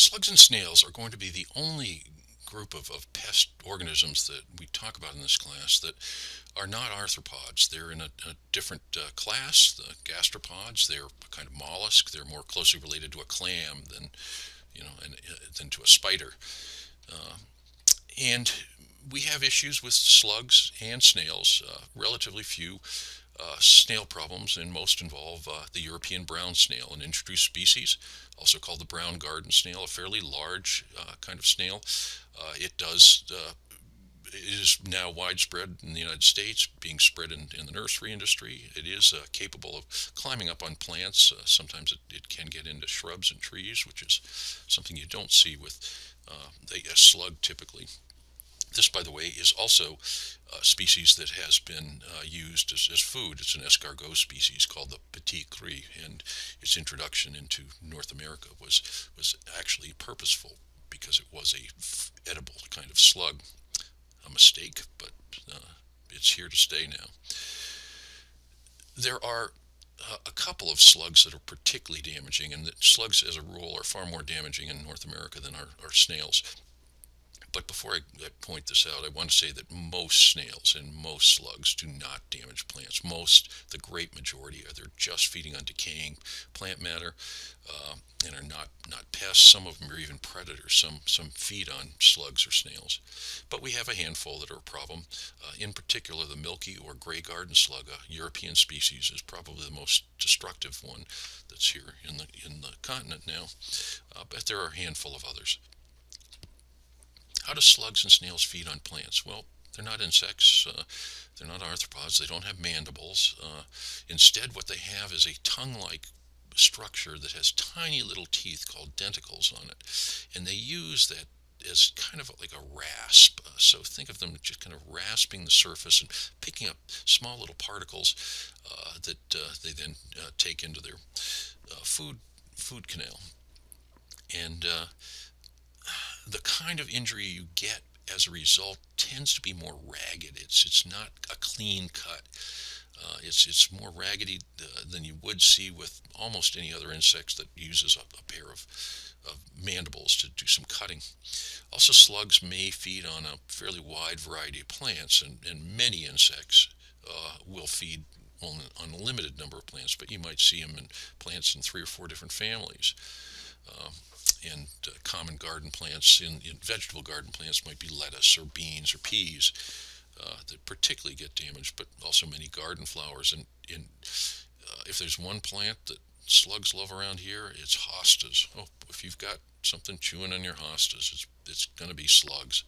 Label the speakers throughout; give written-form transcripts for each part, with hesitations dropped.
Speaker 1: Slugs and snails are going to be the only group of pest organisms that we talk about in this class that are not arthropods. They're in a different class, the gastropods. They're a kind of mollusk. They're more closely related to a clam than than to a spider. Uh, and we have issues with slugs and snails. Relatively few snail problems, and most involve the European brown snail, an introduced species, also called the brown garden snail, a fairly large kind of snail. It is now widespread in the United States, being spread in the nursery industry. It is capable of climbing up on plants. Sometimes it can get into shrubs and trees, which is something you don't see with a slug typically. This, by the way, is also a species that has been used as food. It's an escargot species called the petit gris, and its introduction into North America was actually purposeful because it was a edible kind of slug. A mistake, but it's here to stay now. There are a couple of slugs that are particularly damaging, and that slugs, as a rule, are far more damaging in North America than our snails. But before I point this out, I want to say that most snails and most slugs do not damage plants. The great majority, they're just feeding on decaying plant matter and are not pests. Some of them are even predators. Some feed on slugs or snails. But we have a handful that are a problem. In particular, the milky or gray garden slug, a European species, is probably the most destructive one that's here in the continent now. But there are a handful of others. How do slugs and snails feed on plants? Well, they're not insects. They're not arthropods. They don't have mandibles. Instead, what they have is a tongue-like structure that has tiny little teeth called denticles on it. And they use that as kind of like a rasp. So think of them just kind of rasping the surface and picking up small little particles that they then take into their food canal. And the kind of injury you get as a result tends to be more ragged. It's not a clean cut. It's more raggedy than you would see with almost any other insects that uses a pair of mandibles to do some cutting. Also, slugs may feed on a fairly wide variety of plants, and many insects will feed on a limited number of plants, but you might see them in plants in 3 or 4 different families. Uh, and common garden plants in vegetable garden plants might be lettuce or beans or peas that particularly get damaged, but also many garden flowers. And if there's one plant that slugs love around here, it's hostas. Oh, if you've got something chewing on your hostas, it's going to be slugs.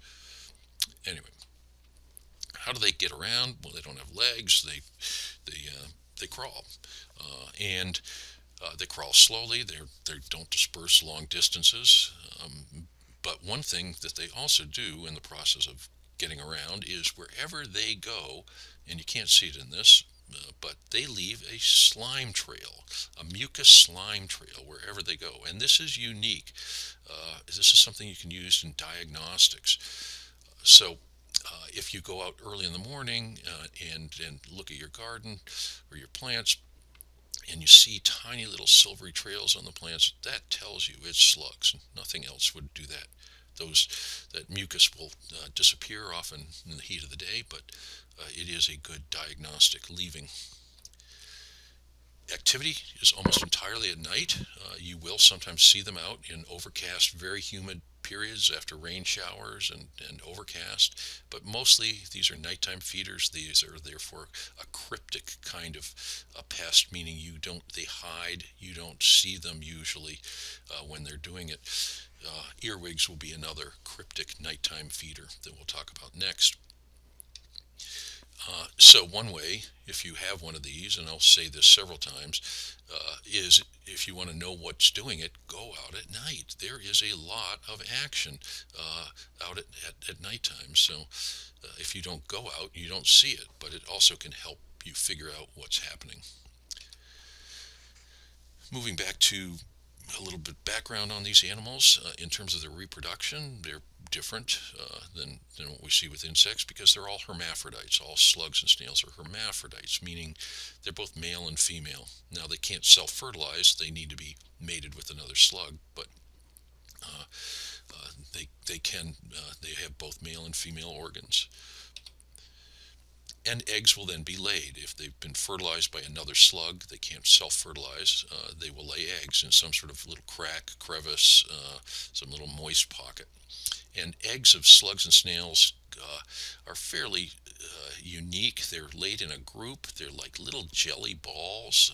Speaker 1: Anyway, how do they get around? Well, they don't have legs. They crawl, and they crawl slowly. They don't disperse long distances. But one thing that they also do in the process of getting around is wherever they go, and you can't see it in this, but they leave a slime trail, a mucus slime trail wherever they go. And this is unique. This is something you can use in diagnostics. So if you go out early in the morning and look at your garden or your plants, and you see tiny little silvery trails on the plants, that tells you it's slugs. Nothing else would do that. That mucus will disappear often in the heat of the day, but it is a good diagnostic leaving. Activity is almost entirely at night. You will sometimes see them out in overcast, very humid periods after rain showers and overcast, but mostly these are nighttime feeders. These are therefore a cryptic kind of a pest, meaning they hide. You don't see them usually when they're doing it. Earwigs will be another cryptic nighttime feeder that we'll talk about next. So one way, if you have one of these, and I'll say this several times, is if you want to know what's doing it, go out at night. There is a lot of action out at nighttime. So if you don't go out, you don't see it, but it also can help you figure out what's happening. Moving back to a little bit background on these animals in terms of their reproduction, they're different than what we see with insects because they're all hermaphrodites. All slugs and snails are hermaphrodites, meaning they're both male and female. Now, they can't self-fertilize. They need to be mated with another slug, but Uh, they have both male and female organs, and eggs will then be laid. If they've been fertilized by another slug, they can't self-fertilize. They will lay eggs in some sort of little crack, crevice, some little moist pocket. And eggs of slugs and snails are fairly unique. They're laid in a group. They're like little jelly balls.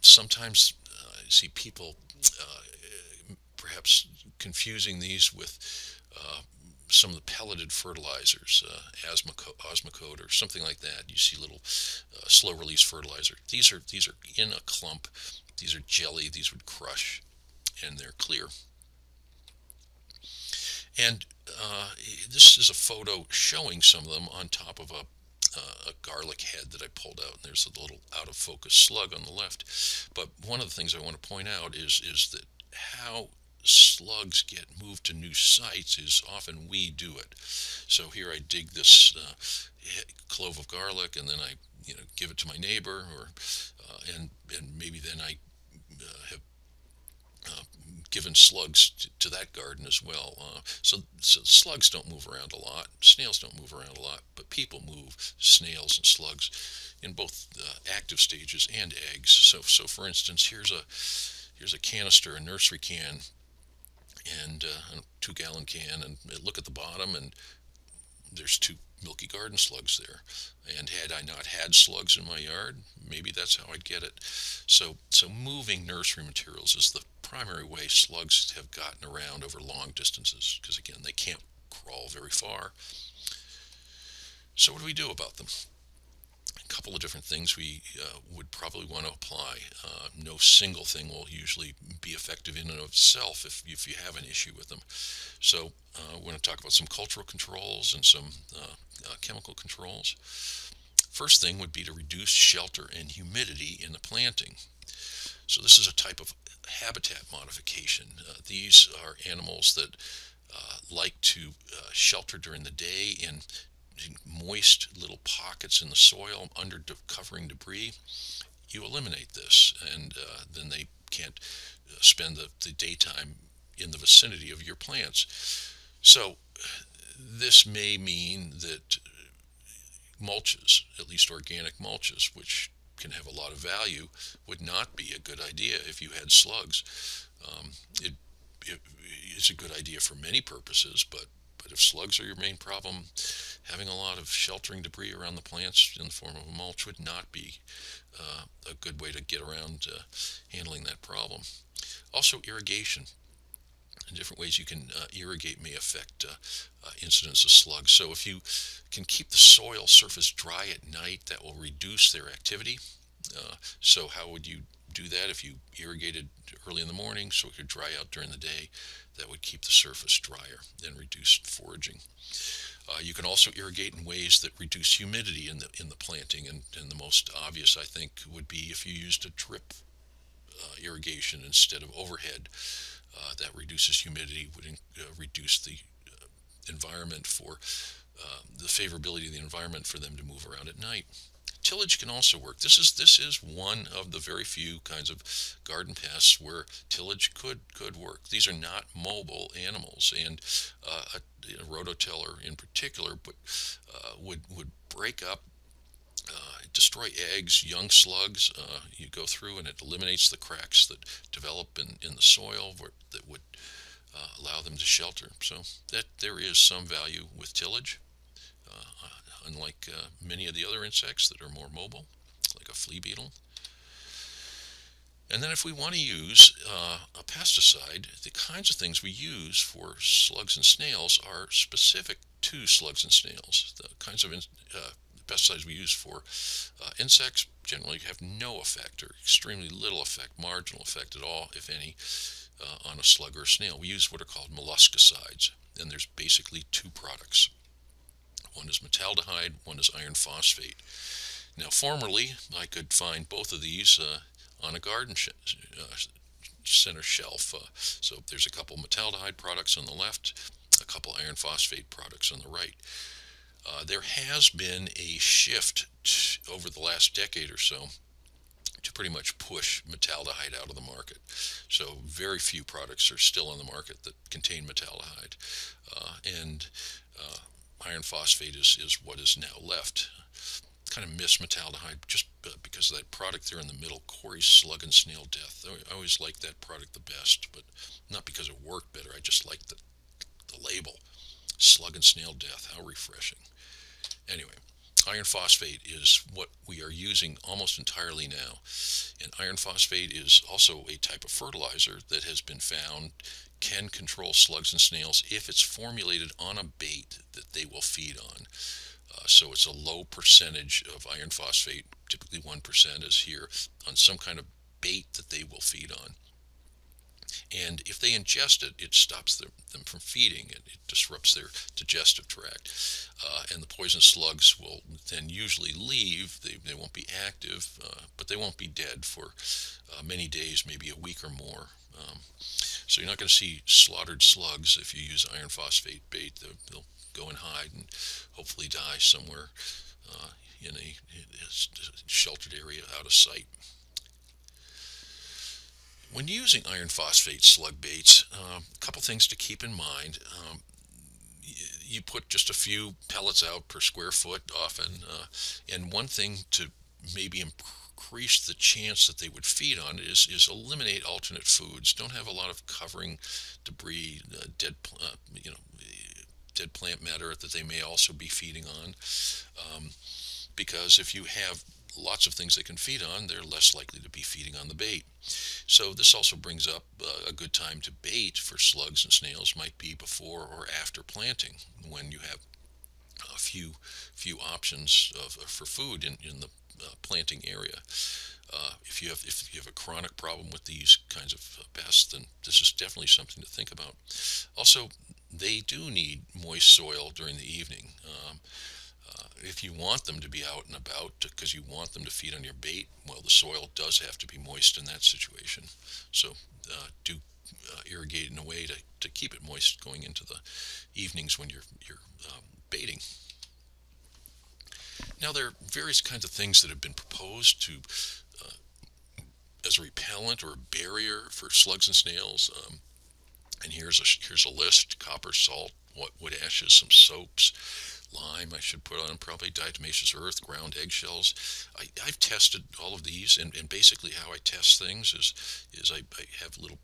Speaker 1: Sometimes I see people perhaps confusing these with some of the pelleted fertilizers, Osmocote or something like that. You see little slow release fertilizer. These are in a clump. These are jelly. These would crush, and they're clear. And this is a photo showing some of them on top of a garlic head that I pulled out, and there's a little out of focus slug on the left. But one of the things I want to point out is that how slugs get moved to new sites is often we do it. So here I dig this clove of garlic, and then I give it to my neighbor, or and maybe then I have uh, given slugs to that garden as well. So slugs don't move around a lot. Snails don't move around a lot, but people move snails and slugs in both active stages and eggs. So for instance, here's a canister, a nursery can, and a 2 gallon can, and look at the bottom, and there's two milky garden slugs there. And had I not had slugs in my yard, maybe that's how I'd get it. So moving nursery materials is the primary way slugs have gotten around over long distances, because again, they can't crawl very far. So what do we do about them? A couple of different things we would probably want to apply. No single thing will usually be effective in and of itself if you have an issue with them. So we're going to talk about some cultural controls and some chemical controls. First thing would be to reduce shelter and humidity in the planting. So this is a type of habitat modification. These are animals that like to shelter during the day in moist little pockets in the soil under covering debris. You eliminate this, and then they can't spend the daytime in the vicinity of your plants. So this may mean that mulches, at least organic mulches, which can have a lot of value, would not be a good idea if you had slugs. It, it's a good idea for many purposes, but if slugs are your main problem, having a lot of sheltering debris around the plants in the form of a mulch would not be a good way to get around handling that problem. Also, irrigation. In different ways you can irrigate may affect incidence of slugs. So if you can keep the soil surface dry at night, that will reduce their activity. So how would you do that? If you irrigated early in the morning so it could dry out during the day, that would keep the surface drier and reduce foraging. You can also irrigate in ways that reduce humidity in the planting, and the most obvious, I think, would be if you used a drip irrigation instead of overhead. That reduces humidity, would reduce the environment for the favorability of the environment for them to move around at night. Tillage can also work. This is one of the very few kinds of garden pests where tillage could work. These are not mobile animals, and a rototiller in particular, but would break up, destroy eggs, young slugs. You go through and it eliminates the cracks that develop in the soil that would allow them to shelter. So that there is some value with tillage, unlike many of the other insects that are more mobile, like a flea beetle. And then if we want to use a pesticide, the kinds of things we use for slugs and snails are specific to slugs and snails. The kinds of pesticides we use for insects generally have no effect, or extremely little effect, marginal effect at all, if any, on a slug or a snail. We use what are called molluscicides, and there's basically two products. One is metaldehyde, one is iron phosphate. Now, formerly, I could find both of these on a garden center shelf. So there's a couple metaldehyde products on the left, a couple iron phosphate products on the right. There has been a shift over the last decade or so to pretty much push metaldehyde out of the market. So very few products are still on the market that contain metaldehyde, and iron phosphate is what is now left. Kind of miss metaldehyde just because of that product there in the middle, Corey's Slug and Snail Death. I always liked that product the best, but not because it worked better. I just liked the label, Slug and Snail Death. How refreshing. Anyway, iron phosphate is what we are using almost entirely now. And iron phosphate is also a type of fertilizer that has been found can control slugs and snails if it's formulated on a bait that they will feed on. So it's a low percentage of iron phosphate, typically 1% is here, on some kind of bait that they will feed on. And if they ingest it, it stops them from feeding. It disrupts their digestive tract. And the poison slugs will then usually leave. They won't be active, but they won't be dead for many days, maybe a week or more. So you're not going to see slaughtered slugs if you use iron phosphate bait. They'll go and hide and hopefully die somewhere in a sheltered area out of sight. When using iron phosphate slug baits, a couple things to keep in mind. You put just a few pellets out per square foot often, and one thing to maybe increase the chance that they would feed on is eliminate alternate foods. Don't have a lot of covering debris, dead plant matter that they may also be feeding on, because if you have lots of things they can feed on, they're less likely to be feeding on the bait. So this also brings up a good time to bait for slugs and snails might be before or after planting, when you have a few options for food in the planting area. If you have a chronic problem with these kinds of pests, then this is definitely something to think about. Also, they do need moist soil during the evening. If you want them to be out and about because you want them to feed on your bait, well, the soil does have to be moist in that situation. So do irrigate in a way to keep it moist going into the evenings when you're baiting. Now, there are various kinds of things that have been proposed to as a repellent or a barrier for slugs and snails. And here's a list: copper, salt, wood ashes, some soaps, lime. I should put on probably diatomaceous earth, ground eggshells. I've tested all of these, and basically how I test things is I have a little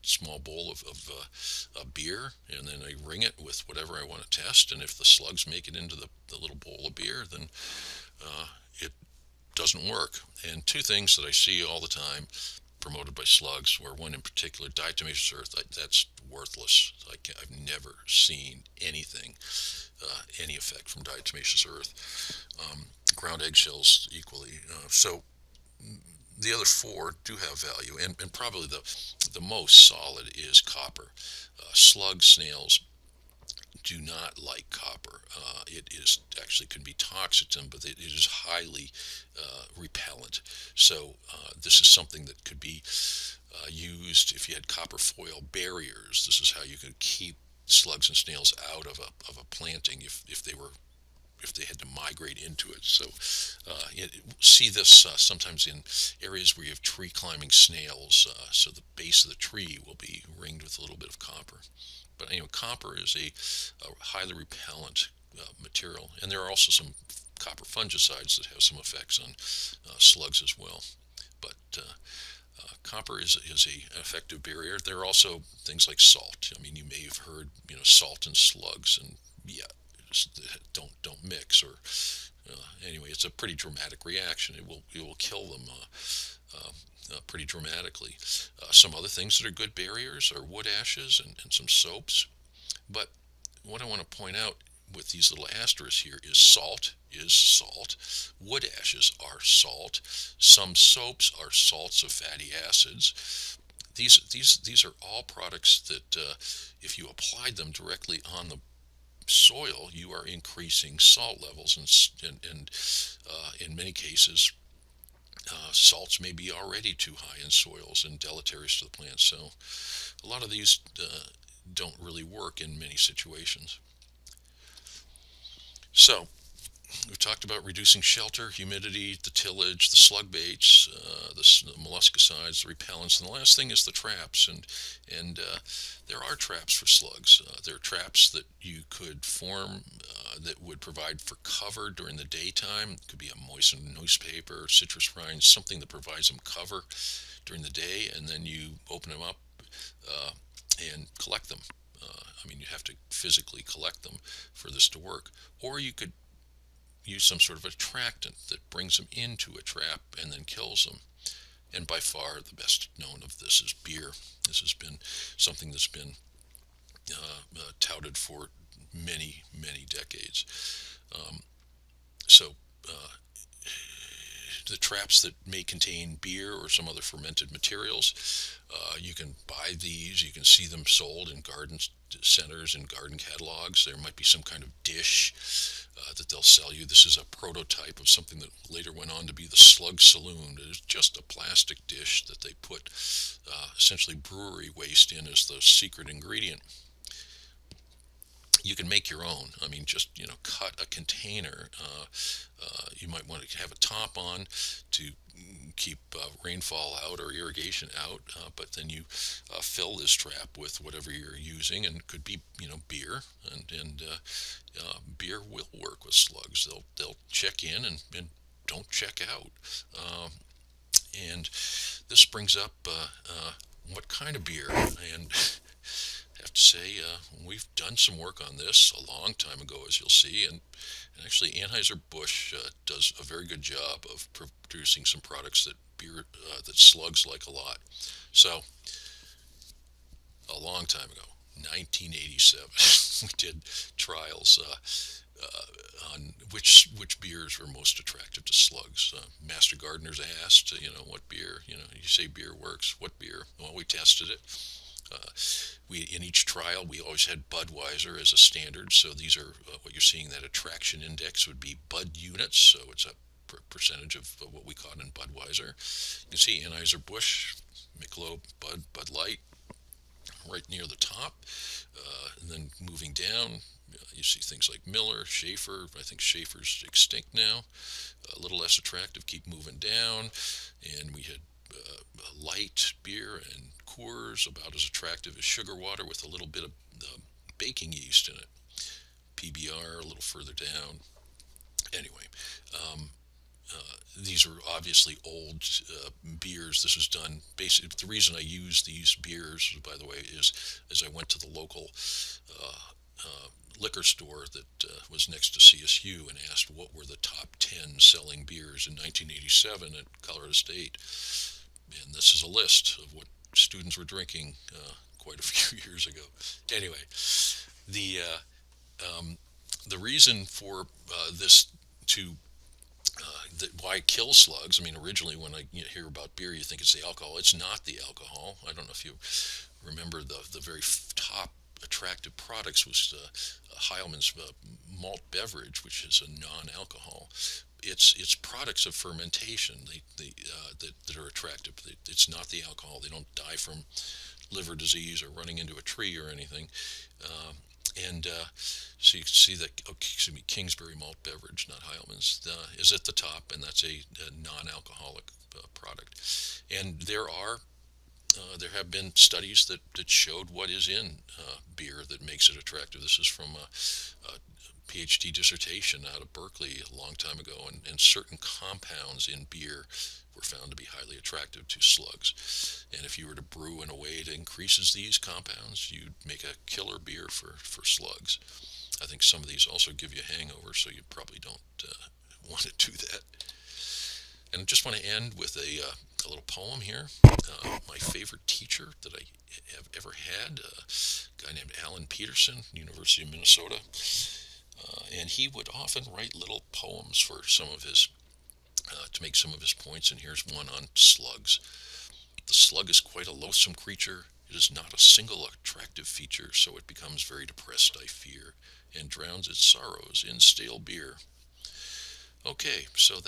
Speaker 1: small bowl of beer, and then I ring it with whatever I want to test. And if the slugs make it into the little bowl of beer, then it doesn't work. And two things that I see all the time promoted by slugs, where one in particular, diatomaceous earth, that's worthless. I've never seen anything, any effect from diatomaceous earth. Ground eggshells equally. So the other four do have value, and probably the most solid is copper. Slugs, snails do not like copper. It is actually can be toxic to them, but it is highly repellent. So this is something that could be used if you had copper foil barriers. This is how you could keep slugs and snails out of a planting if they had to migrate into it. So see this sometimes in areas where you have tree climbing snails. So the base of the tree will be ringed with a little bit of copper. But anyway, copper is a highly repellent material, and there are also some copper fungicides that have some effects on slugs as well. But copper is an effective barrier. There are also things like salt. I mean, you may have heard, salt and slugs, and yeah, don't mix. Or anyway, it's a pretty dramatic reaction. It will kill them. Pretty dramatically. Some other things that are good barriers are wood ashes and some soaps. But what I want to point out with these little asterisks here is salt is salt. Wood ashes are salt. Some soaps are salts of fatty acids. These are all products that if you applied them directly on the soil, you are increasing salt levels, and in many cases salts may be already too high in soils and deleterious to the plant. So a lot of these don't really work in many situations. So We've talked about reducing shelter, humidity, the tillage, the slug baits, the molluscicides, the repellents, and the last thing is the traps. And there are traps for slugs. There are traps that you could form that would provide for cover during the daytime. It could be a moistened newspaper, citrus rinds, something that provides them cover during the day, and then you open them up uh, and collect them. I mean, you have to physically collect them for this to work. Or you could use some sort of attractant that brings them into a trap and then kills them. And by far the best known of this is beer. This has been something that's been touted for many, many decades. Um, so uh, the traps that may contain beer or some other fermented materials, you can buy these. You can see them sold in garden centers and garden catalogs. There might be some kind of dish that they'll sell you. This is a prototype of something that later went on to be the Slug Saloon. It is just a plastic dish that they put essentially brewery waste in as the secret ingredient. You can make your own. I mean, just cut a container. You might want to have a top on to keep rainfall out or irrigation out, but then you fill this trap with whatever you're using, and it could be beer, and beer will work with slugs. They'll check in and don't check out. And this brings up what kind of beer, and I have to say, we've done some work on this a long time ago, as you'll see, and actually Anheuser-Busch does a very good job of producing some products that slugs like a lot. So, a long time ago, 1987, we did trials on which beers were most attractive to slugs. Master gardeners asked, what beer? You say beer works. What beer? Well, we tested it. Uh, we in each trial we always had Budweiser as a standard. So these are what you're seeing. That attraction index would be Bud units. So it's a percentage of what we caught in Budweiser. You can see Anheuser-Busch, Michelob, Bud Light, right near the top. And then moving down, you see things like Miller, Schaefer. I think Schaefer's extinct now. A little less attractive. Keep moving down, and we had light beer and Coors, about as attractive as sugar water with a little bit of baking yeast in it. PBR a little further down. Anyway, um, these are obviously old beers. This was done basically. The reason I use these beers, by the way, is I went to the local liquor store that was next to CSU and asked what were the top 10 selling beers in 1987 at Colorado State. And this is a list of what students were drinking quite a few years ago. Anyway, the the reason for this to why kill slugs. I mean, originally when I hear about beer, you think it's the alcohol. It's not the alcohol. I don't know if you remember the very top attractive products was Heilmann's malt beverage, which is a non-alcohol. It's products of fermentation that are attractive. It's not the alcohol. They don't die from liver disease or running into a tree or anything. And so you can see that, oh, excuse me, Kingsbury malt beverage, not Heilmann's, is at the top, and that's a non-alcoholic product. And there have been studies that showed what is in beer that makes it attractive. This is from a PhD dissertation out of Berkeley a long time ago, and certain compounds in beer were found to be highly attractive to slugs. And if you were to brew in a way that increases these compounds, you'd make a killer beer for slugs. I think some of these also give you a hangover, so you probably don't want to do that. And I just want to end with a little poem here. My favorite teacher that I have ever had, a guy named Alan Peterson, University of Minnesota. And he would often write little poems for some of his, to make some of his points. And here's one on slugs. The slug is quite a loathsome creature. It is not a single attractive feature, so it becomes very depressed, I fear, and drowns its sorrows in stale beer. Okay, so